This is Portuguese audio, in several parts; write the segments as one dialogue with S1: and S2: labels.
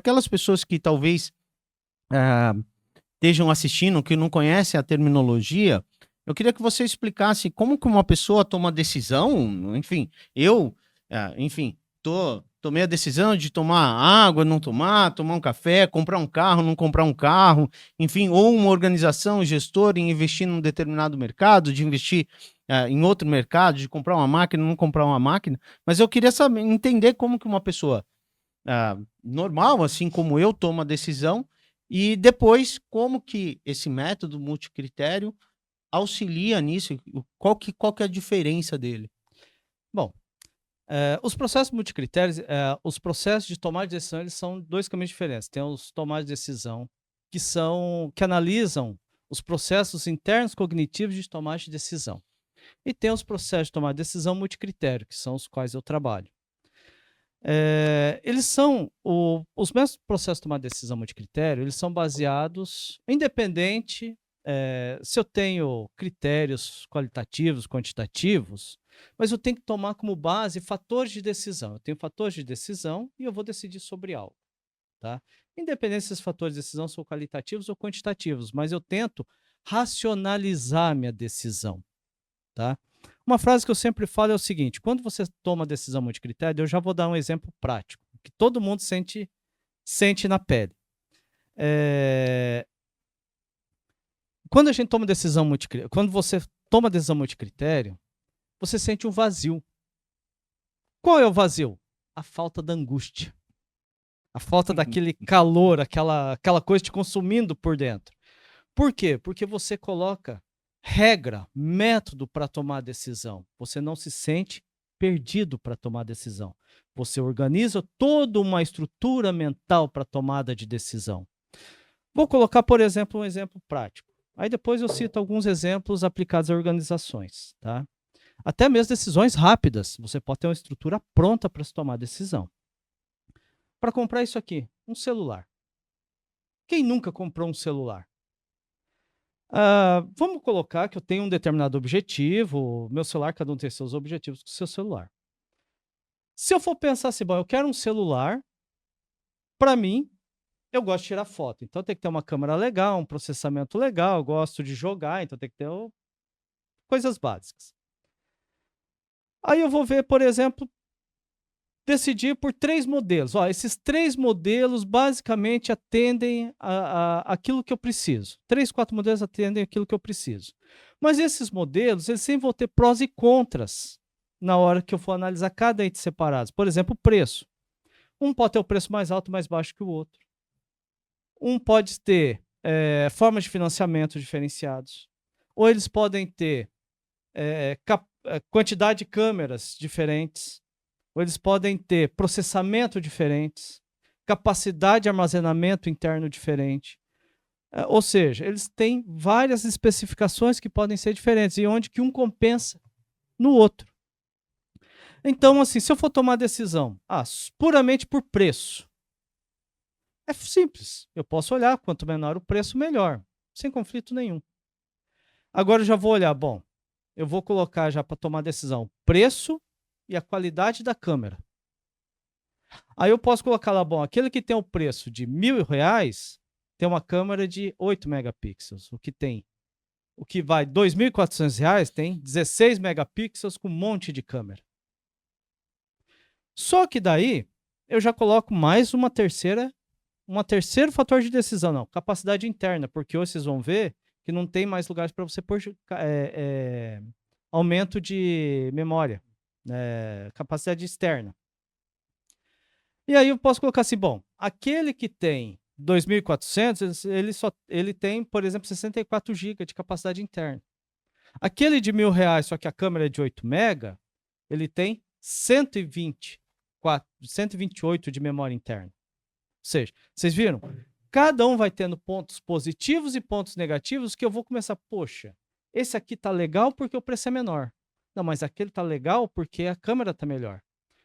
S1: aquelas pessoas que talvez ah, estejam assistindo, que não conhecem a terminologia, eu queria que você explicasse como que uma pessoa toma decisão, enfim, enfim, tomei a decisão de tomar água, não tomar, tomar um café, comprar um carro, não comprar um carro, enfim, ou uma organização, gestor, em investir num determinado mercado, de investir em outro mercado, de comprar uma máquina, não comprar uma máquina, mas eu queria saber, entender como que uma pessoa normal, assim como eu, toma a decisão, e depois como que esse método multicritério auxilia nisso, qual que é a diferença dele?
S2: Bom, os processos multicritérios, os processos de tomar de decisão, eles são dois caminhos diferentes. Tem os tomar de decisão que analisam os processos internos cognitivos de tomar de decisão. E tem os processos de tomar de decisão multicritério, que são os quais eu trabalho. Eles são os mesmos processos de tomar de decisão multicritério, eles são baseados independente se eu tenho critérios qualitativos, quantitativos, mas eu tenho que tomar como base fatores de decisão. Eu tenho fatores de decisão e eu vou decidir sobre algo, tá? Independente se esses fatores de decisão são qualitativos ou quantitativos, mas eu tento racionalizar minha decisão, tá? Uma frase que eu sempre falo é o seguinte: quando você toma decisão multicritério, eu já vou dar um exemplo prático, que todo mundo sente na pele. Quando você toma decisão multicritério, você sente um vazio. Qual é o vazio? A falta da angústia. A falta daquele calor, aquela coisa te consumindo por dentro. Por quê? Porque você coloca regra, método para tomar decisão. Você não se sente perdido para tomar decisão. Você organiza toda uma estrutura mental para tomada de decisão. Vou colocar, por exemplo, um exemplo prático. Aí depois eu cito alguns exemplos aplicados a organizações, tá? Até mesmo decisões rápidas. Você pode ter uma estrutura pronta para se tomar decisão. Para comprar isso aqui, um celular. Quem nunca comprou um celular? Vamos colocar que eu tenho um determinado objetivo, meu celular, cada um tem seus objetivos com o seu celular. Se eu for pensar assim, bom, eu quero um celular, para mim, eu gosto de tirar foto, então tem que ter uma câmera legal, um processamento legal, eu gosto de jogar, então tem que ter coisas básicas. Aí eu vou ver, por exemplo, decidir por 3 modelos. Esses 3 modelos basicamente atendem aquilo que eu preciso. 3, 4 modelos atendem aquilo que eu preciso. Mas esses modelos, eles sempre vão ter prós e contras na hora que eu for analisar cada item separado. Por exemplo, o preço. Um pode ter o preço mais alto, mais baixo que o outro. Um pode ter formas de financiamento diferenciados. Ou eles podem ter quantidade de câmeras diferentes. Ou eles podem ter processamento diferentes, capacidade de armazenamento interno diferente. Ou seja, eles têm várias especificações que podem ser diferentes e onde que um compensa no outro. Então, assim, se eu for tomar decisão puramente por preço, é simples. Eu posso olhar, quanto menor o preço, melhor, sem conflito nenhum. Agora eu já vou olhar, bom, eu vou colocar já para tomar decisão preço e a qualidade da câmera. Aí eu posso colocar lá, bom, aquele que tem o preço de R$ 1.000 tem uma câmera de 8 megapixels. O que vai R$ 2.400 tem 16 megapixels com um monte de câmera. Só que daí eu já coloco mais um terceiro fator de decisão, não, capacidade interna, porque hoje vocês vão ver que não tem mais lugares para você pôr aumento de memória. Capacidade externa. E aí eu posso colocar assim, bom, aquele que tem 2.400, ele tem, por exemplo, 64 GB de capacidade interna. Aquele de R$ 1.000, só que a câmera é de 8 MB, ele tem 128 de memória interna. Ou seja, vocês viram? Cada um vai tendo pontos positivos e pontos negativos que eu vou começar, poxa, esse aqui tá legal porque o preço é menor. Não, mas aquele tá legal porque a câmera tá melhor.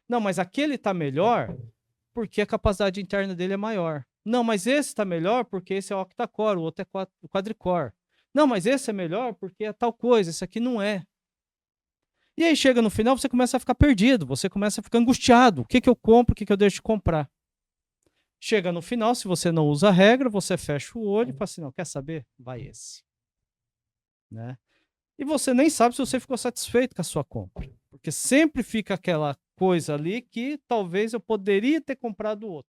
S2: Não, mas aquele tá melhor porque a capacidade interna dele é maior. Não, mas esse tá melhor porque esse é octa-core, o outro é quadricore. Não, mas esse é melhor porque é tal coisa, esse aqui não é. E aí chega no final, você começa a ficar perdido, você começa a ficar angustiado. O que eu compro, o que eu deixo de comprar? Chega no final, se você não usa a regra, você fecha o olho e fala assim, não, quer saber? Vai esse. Né? E você nem sabe se você ficou satisfeito com a sua compra. Porque sempre fica aquela coisa ali que talvez eu poderia ter comprado outro.